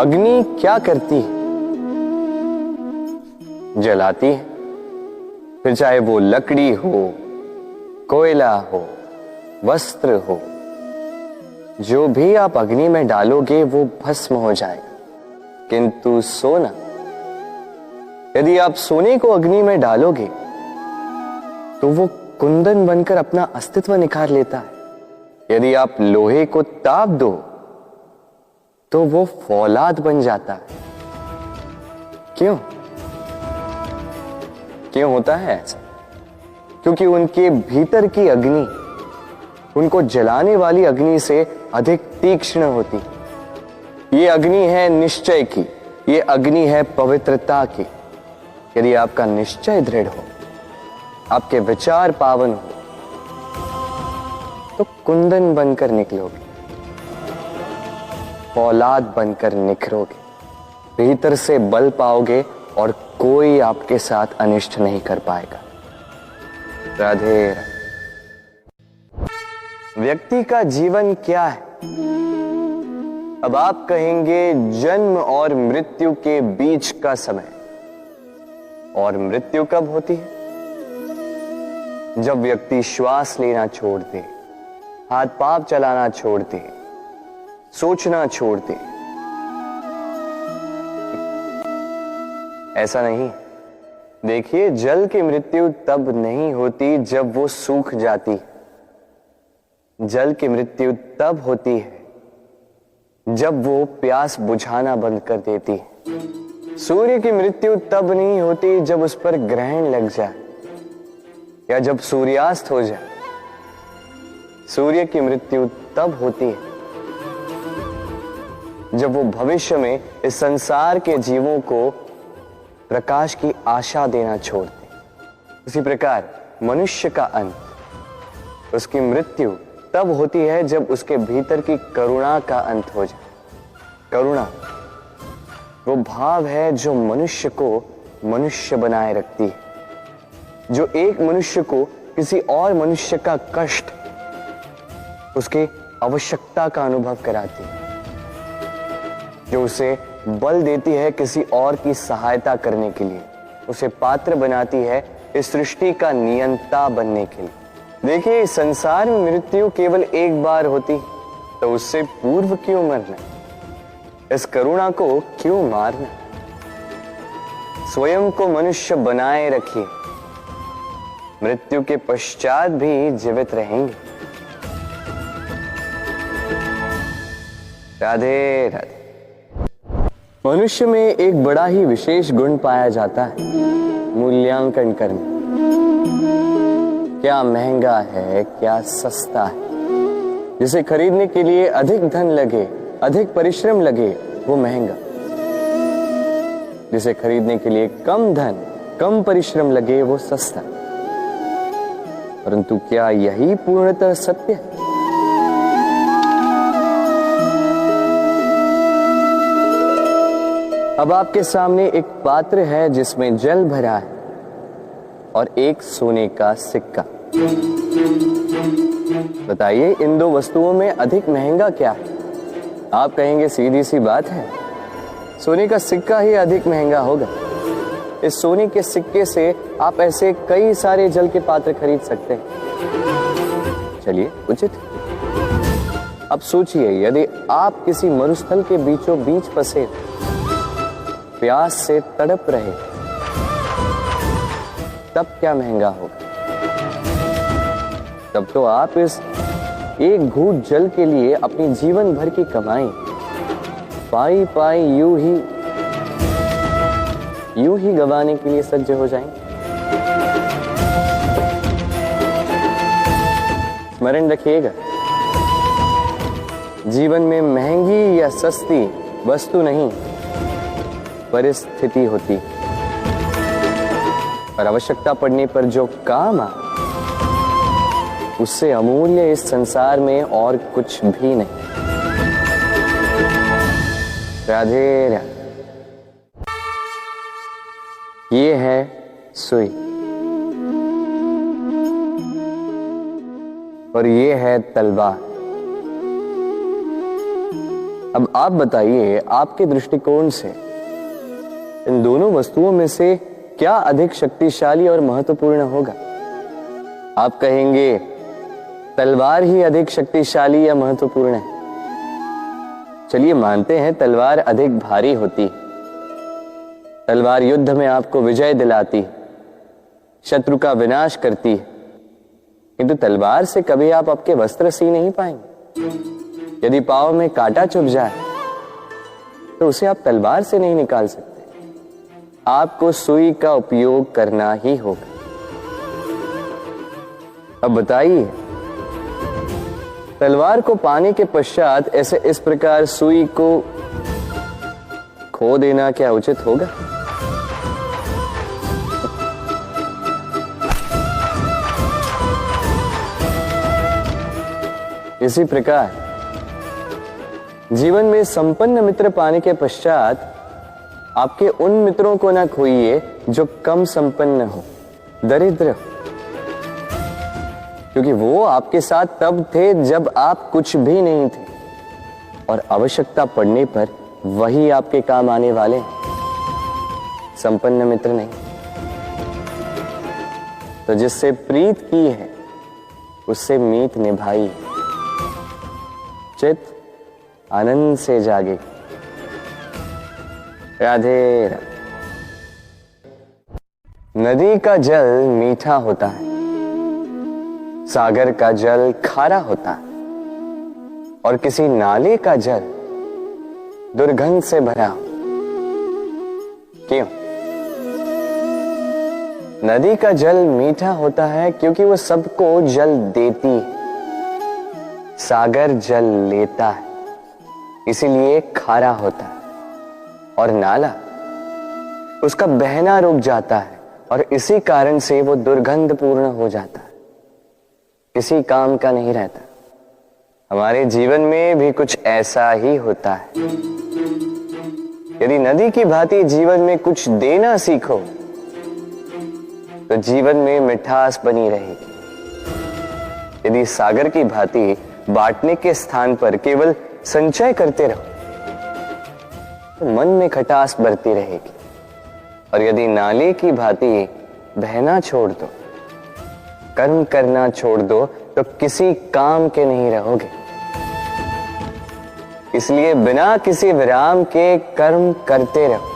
अग्नि क्या करती है? जलाती है। फिर चाहे वो लकड़ी हो, कोयला हो, वस्त्र हो, जो भी आप अग्नि में डालोगे वो भस्म हो जाएगा। किंतु सोना, यदि आप सोने को अग्नि में डालोगे तो वो कुंदन बनकर अपना अस्तित्व निखार लेता है। यदि आप लोहे को ताप दो तो वो फौलाद बन जाता है। क्यों क्यों होता है ऐसा? क्योंकि उनके भीतर की अग्नि उनको जलाने वाली अग्नि से अधिक तीक्ष्ण होती। ये अग्नि है निश्चय की, ये अग्नि है पवित्रता की। यदि आपका निश्चय दृढ़ हो, आपके विचार पावन हो, तो कुंदन बनकर निकलोगे, फौलाद बनकर निखरोगे, भीतर से बल पाओगे और कोई आपके साथ अनिष्ट नहीं कर पाएगा। राधे राधे। व्यक्ति का जीवन क्या है? अब आप कहेंगे जन्म और मृत्यु के बीच का समय। और मृत्यु कब होती है? जब व्यक्ति श्वास लेना छोड़ दे, हाथ पांव चलाना छोड़ दे, सोचना छोड़ दे। ऐसा नहीं। देखिए, जल की मृत्यु तब नहीं होती जब वो सूख जाती। जल की मृत्यु तब होती है जब वो प्यास बुझाना बंद कर देती है। सूर्य की मृत्यु तब नहीं होती जब उस पर ग्रहण लग जाए या जब सूर्यास्त हो जाए। सूर्य की मृत्यु तब होती है जब वो भविष्य में इस संसार के जीवों को प्रकाश की आशा देना छोड़ दे। उसी प्रकार मनुष्य का अंत, उसकी मृत्यु तब होती है जब उसके भीतर की करुणा का अंत हो जाए। करुणा वो भाव है जो मनुष्य को मनुष्य बनाए रखती है, जो एक मनुष्य को किसी और मनुष्य का कष्ट, उसके आवश्यकता का अनुभव कराती है, जो उसे बल देती है किसी और की सहायता करने के लिए, उसे पात्र बनाती है इस सृष्टि का नियंता बनने के लिए। देखिए, इस संसार में मृत्यु केवल एक बार होती, तो उससे पूर्व क्यों मरना? इस करुणा को क्यों मारना? स्वयं को मनुष्य बनाए रखिए, मृत्यु के पश्चात भी जीवित रहेंगे। राधे राधे। मनुष्य में एक बड़ा ही विशेष गुण पाया जाता है, मूल्यांकन करना। क्या महंगा है, क्या सस्ता है। जिसे खरीदने के लिए अधिक धन लगे, अधिक परिश्रम लगे, वो महंगा। जिसे खरीदने के लिए कम धन, कम परिश्रम लगे, वो सस्ता। परंतु क्या यही पूर्णतः सत्य है? अब आपके सामने एक पात्र है जिसमें जल भरा है और एक सोने का सिक्का। बताइए, इन दो वस्तुओं में अधिक महंगा क्या है? आप कहेंगे सीधी सी बात है, सोने का सिक्का ही अधिक महंगा होगा। इस सोने के सिक्के से आप ऐसे कई सारे जल के पात्र खरीद सकते हैं। चलिए, उचित। अब सोचिए, यदि आप किसी मरुस्थल के बीचों बीच फंसे, प्यास से तड़प रहे, तब क्या महंगा होगा? तब तो आप इस एक घूंट जल के लिए अपनी जीवन भर की कमाई पाई पाई यूं ही गंवाने के लिए सज्ज हो जाएंगे। स्मरण रखिएगा, जीवन में महंगी या सस्ती वस्तु नहीं, परिस्थिति होती, और आवश्यकता पड़ने पर जो काम आ, उससे अमूल्य इस संसार में और कुछ भी नहीं। राधे राधे। ये है सुई और ये है तलवार। अब आप बताइए, आपके दृष्टिकोण से इन दोनों वस्तुओं में से क्या अधिक शक्तिशाली और महत्वपूर्ण होगा? आप कहेंगे तलवार ही अधिक शक्तिशाली या महत्वपूर्ण है। चलिए मानते हैं तलवार अधिक भारी होती, तलवार युद्ध में आपको विजय दिलाती, शत्रु का विनाश करती है, किंतु तलवार से कभी आप आपके वस्त्र सी नहीं पाएंगे। यदि पांव में कांटा चुभ जाए तो उसे आप तलवार से नहीं निकाल सकते, आपको सुई का उपयोग करना ही होगा। अब बताइए, तलवार को पाने के पश्चात ऐसे इस प्रकार सुई को खो देना क्या उचित होगा? इसी प्रकार जीवन में संपन्न मित्र पाने के पश्चात आपके उन मित्रों को ना खोइए जो कम संपन्न हो, दरिद्र हो, क्योंकि वो आपके साथ तब थे जब आप कुछ भी नहीं थे और आवश्यकता पड़ने पर वही आपके काम आने वाले हैं, संपन्न मित्र नहीं। तो जिससे प्रीत की है उससे मीत निभाई, चित आनंद से जागे। राधे राधे। नदी का जल मीठा होता है, सागर का जल खारा होता है और किसी नाले का जल दुर्गंध से भरा। क्यों? नदी का जल मीठा होता है क्योंकि वो सबको जल देती है, सागर जल लेता है इसीलिए खारा होता है, और नाला उसका बहना रुक जाता है और इसी कारण से वो दुर्गंध पूर्ण हो जाता है, किसी काम का नहीं रहता। हमारे जीवन में भी कुछ ऐसा ही होता है। यदि नदी की भांति जीवन में कुछ देना सीखो तो जीवन में मिठास बनी रहेगी। यदि सागर की भांति बांटने के स्थान पर केवल संचय करते रहो तो मन में खटास बढ़ती रहेगी, और यदि नाले की भांति बहना छोड़ दो, कर्म करना छोड़ दो तो किसी काम के नहीं रहोगे। इसलिए बिना किसी विराम के कर्म करते रहो,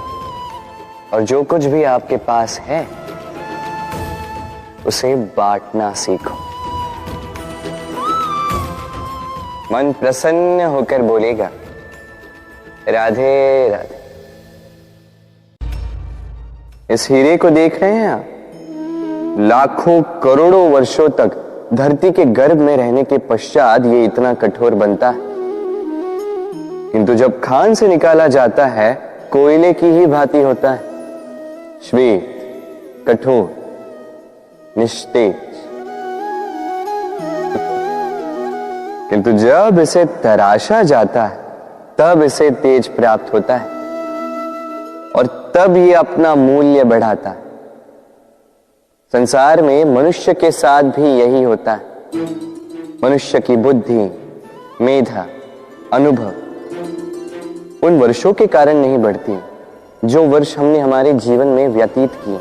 और जो कुछ भी आपके पास है उसे बांटना सीखो। मन प्रसन्न होकर बोलेगा राधे राधे। इस हीरे को देख रहे हैं आप? लाखों करोड़ों वर्षों तक धरती के गर्भ में रहने के पश्चात ये इतना कठोर बनता है, किंतु जब खान से निकाला जाता है कोयले की ही भांति होता है, श्वेत, कठोर, निस्तेज। किंतु जब इसे तराशा जाता है तब इसे तेज प्राप्त होता है और तब ये अपना मूल्य बढ़ाता है। संसार में मनुष्य के साथ भी यही होता है। मनुष्य की बुद्धि, मेधा, अनुभव उन वर्षों के कारण नहीं बढ़ती जो वर्ष हमने हमारे जीवन में व्यतीत किए,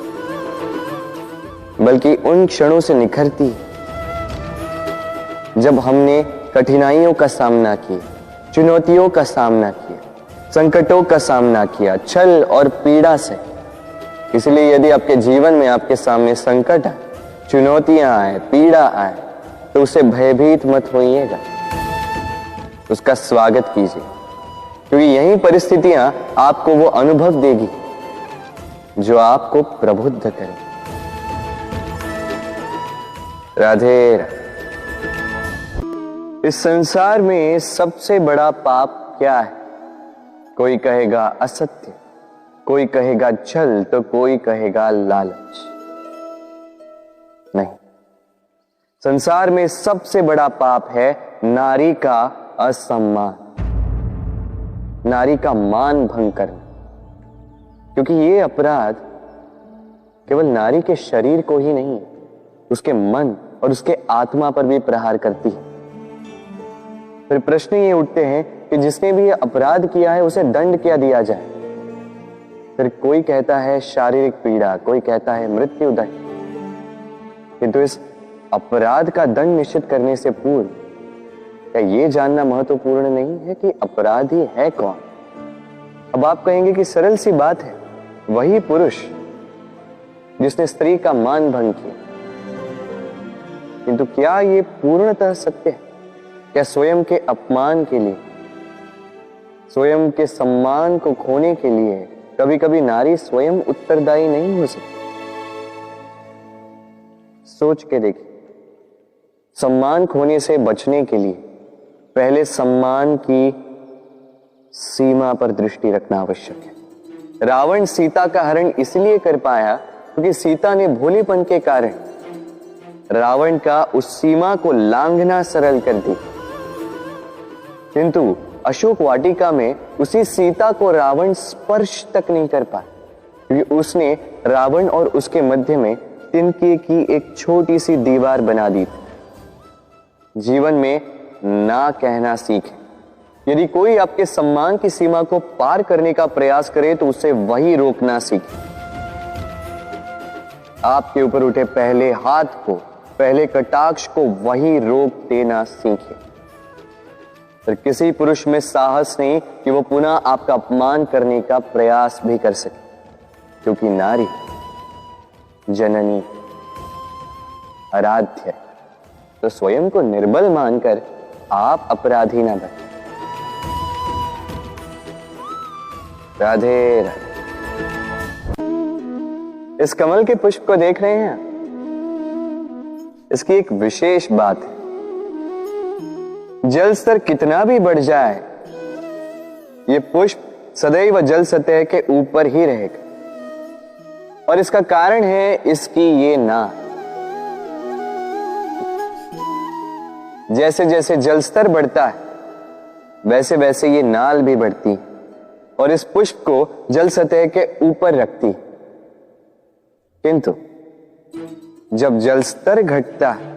बल्कि उन क्षणों से निखरती जब हमने कठिनाइयों का सामना किया, चुनौतियों का सामना किया, संकटों का सामना किया, छल और पीड़ा से। इसलिए यदि आपके जीवन में आपके सामने संकट आए, चुनौतियां आए, पीड़ा आए, तो उसे भयभीत मत होइएगा, उसका स्वागत कीजिए, क्योंकि यही परिस्थितियां आपको वो अनुभव देगी जो आपको प्रबुद्ध करे। राधे राधे। इस संसार में सबसे बड़ा पाप क्या है? कोई कहेगा असत्य, कोई कहेगा छल, तो कोई कहेगा लालच। नहीं, संसार में सबसे बड़ा पाप है नारी का असम्मान, नारी का मान भंग करना, क्योंकि ये अपराध केवल नारी के शरीर को ही नहीं, उसके मन और उसके आत्मा पर भी प्रहार करती है। फिर प्रश्न ये उठते हैं कि जिसने भी ये अपराध किया है उसे दंड क्या दिया जाए। फिर कोई कहता है शारीरिक पीड़ा, कोई कहता है मृत्यु दंड। किंतु इस अपराध का दंड निश्चित करने से पूर्व क्या ये जानना महत्वपूर्ण नहीं है कि अपराधी है कौन? अब आप कहेंगे कि सरल सी बात है, वही पुरुष जिसने स्त्री का मान भंग किया। किंतु क्या ये पूर्णतः सत्य है? क्या स्वयं के अपमान के लिए, स्वयं के सम्मान को खोने के लिए कभी कभी नारी स्वयं उत्तरदायी नहीं हो सकती? सोच के देखिए, सम्मान खोने से बचने के लिए पहले सम्मान की सीमा पर दृष्टि रखना आवश्यक है। रावण सीता का हरण इसलिए कर पाया क्योंकि सीता ने भोलेपन के कारण रावण का उस सीमा को लांघना सरल कर दी। किंतु अशोक वाटिका में उसी सीता को रावण स्पर्श तक नहीं कर पाया क्योंकि उसने रावण और उसके मध्य में तिनके की एक छोटी सी दीवार बना दी थी। जीवन में ना कहना सीखें। यदि कोई आपके सम्मान की सीमा को पार करने का प्रयास करे तो उसे वही रोकना सीखें। आपके ऊपर उठे पहले हाथ को, पहले कटाक्ष को वही रोक देना सीखें। फिर किसी पुरुष में साहस नहीं कि वो पुनः आपका अपमान करने का प्रयास भी कर सके, क्योंकि नारी जननी आराध्य है। तो स्वयं को निर्बल मानकर आप अपराधी ना बने। राधे राधे। इस कमल के पुष्प को देख रहे हैं? इसकी एक विशेष बात है, जल स्तर कितना भी बढ़ जाए ये पुष्प सदैव जल सतह के ऊपर ही रहेगा। और इसका कारण है इसकी ये नाल। जैसे जैसे जल स्तर बढ़ता है वैसे वैसे ये नाल भी बढ़ती है और इस पुष्प को जल सतह के ऊपर रखती। किंतु जब जल स्तर घटता है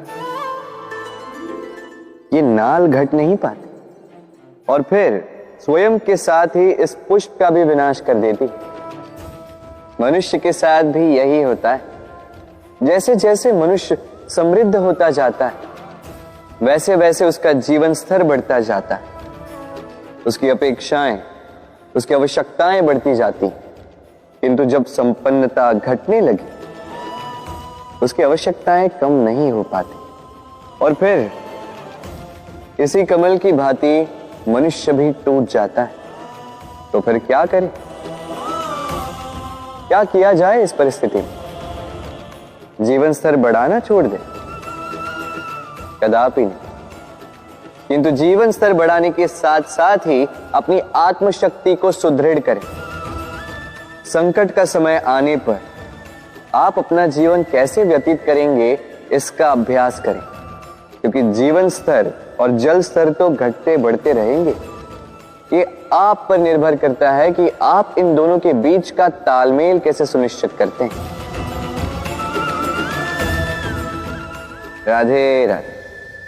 ये नाल घट नहीं पाती और फिर स्वयं के साथ ही इस पुष्प का भी विनाश कर देती। मनुष्य के साथ भी यही होता है। जैसे जैसे मनुष्य समृद्ध होता जाता है वैसे वैसे उसका जीवन स्तर बढ़ता जाता है, उसकी अपेक्षाएं, उसकी आवश्यकताएं बढ़ती जाती। किंतु जब संपन्नता घटने लगी उसकी आवश्यकताएं कम नहीं हो पाती और फिर इसी कमल की भांति मनुष्य भी टूट जाता है। तो फिर क्या करें? क्या किया जाए इस परिस्थिति में? जीवन स्तर बढ़ाना छोड़ दे? कदापि नहीं। किंतु जीवन स्तर बढ़ाने के साथ साथ ही अपनी आत्मशक्ति को सुदृढ़ करें। संकट का समय आने पर आप अपना जीवन कैसे व्यतीत करेंगे इसका अभ्यास करें, क्योंकि जीवन स्तर और जल स्तर तो घटते बढ़ते रहेंगे। ये आप पर निर्भर करता है कि आप इन दोनों के बीच का तालमेल कैसे सुनिश्चित करते हैं। राधे राधे।